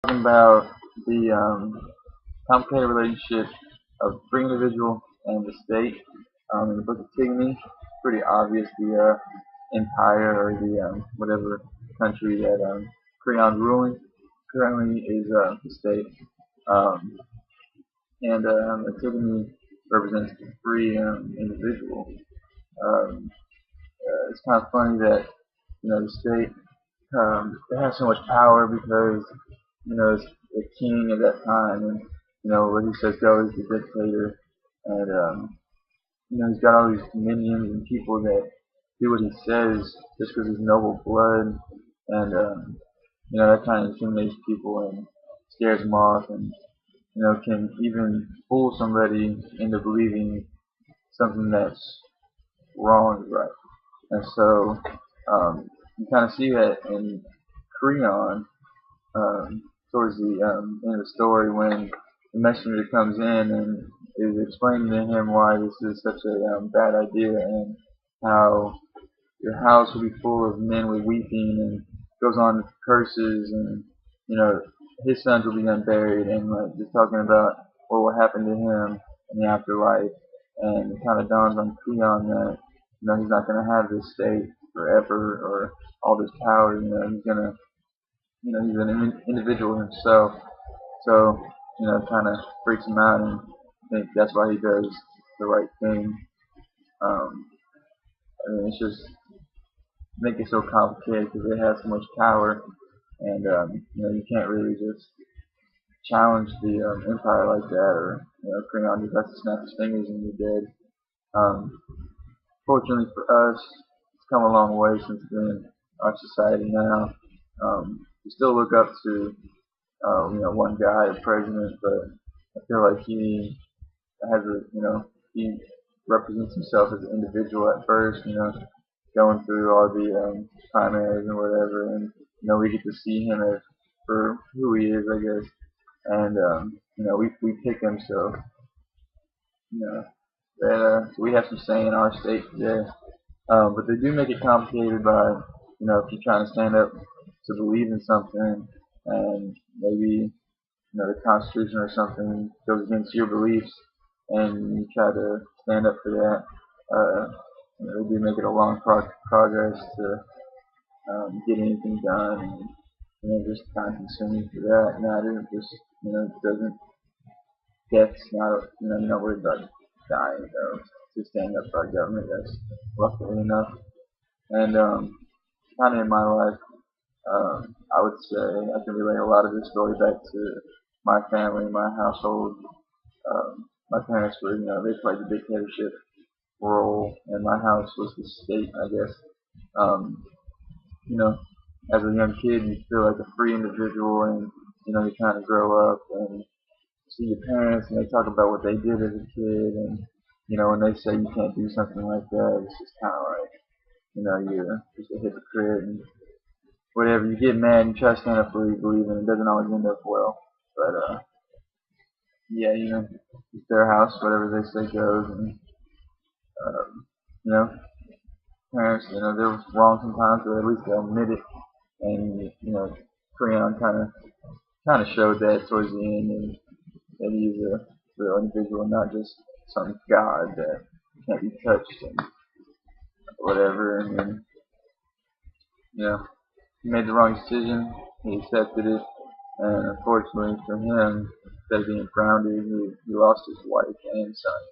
Talking about the complicated relationship of free individual and the state. In the Book of Tigny, pretty obvious the empire or the whatever country that Creon's ruling currently is the state. Um, and Antigone represents the free individual. It's kind of funny that the state they have so much power because it's the king at that time, and what he says goes. He's the dictator, and he's got all these minions and people that do what he says just because he's noble blood, and that kind of intimidates people and scares them off, and can even fool somebody into believing something that's wrong is right. And so you kind of see that in Creon towards the end of the story when the messenger comes in and is explaining to him why this is such a bad idea and how your house will be full of men with weeping, and goes on with curses, and his sons will be unburied, and like just talking about what will happen to him in the afterlife. And it kind of dawns on Creon that he's not going to have this state forever or all this power. He's gonna he's an individual himself. So kind of freaks him out, and I think that's why he does the right thing. Um, it's just make it so complicated because they have so much power, and you can't really just challenge the empire like that, or Creon just has to snap his fingers and you're dead. Um, Fortunately for us, it's come a long way since then. Our society now, we still look up to one guy, the president, but I feel like he has a he represents himself as an individual at first, going through all the primaries and whatever, and we get to see him as for who he is, I guess, and we pick him, so that we have some say in our state today. But they do make it complicated by if you're trying to stand up to believe in something, and maybe the Constitution or something goes against your beliefs, and you try to stand up for that. They do make it a long progress to get anything done, and just time consuming for that. Now it isn't just it doesn't death's not you're not worried about dying though to stand up for our government. That's luckily enough. And kind of in my life, I would say I can relate a lot of this story back to my family, my household. My parents were, they played the dictatorship role, and my house was the state, I guess. Um, you know, as a young kid, you feel like a free individual, and you're trying to grow up and see your parents, and they talk about what they did as a kid, and when they say you can't do something like that, it's just kind of like, you're just a hypocrite, and whatever. You get mad and try to stand up for what you believe in. It doesn't always end up well, but yeah, it's their house, whatever they say goes, and you know, parents, they're wrong sometimes, but at least they'll admit it, and Creon kind of showed that towards the end, and that he's a real individual, not just some god that can't be touched and whatever. And then, he made the wrong decision. He accepted it, and unfortunately for him, instead of being grounded, he lost his wife and son.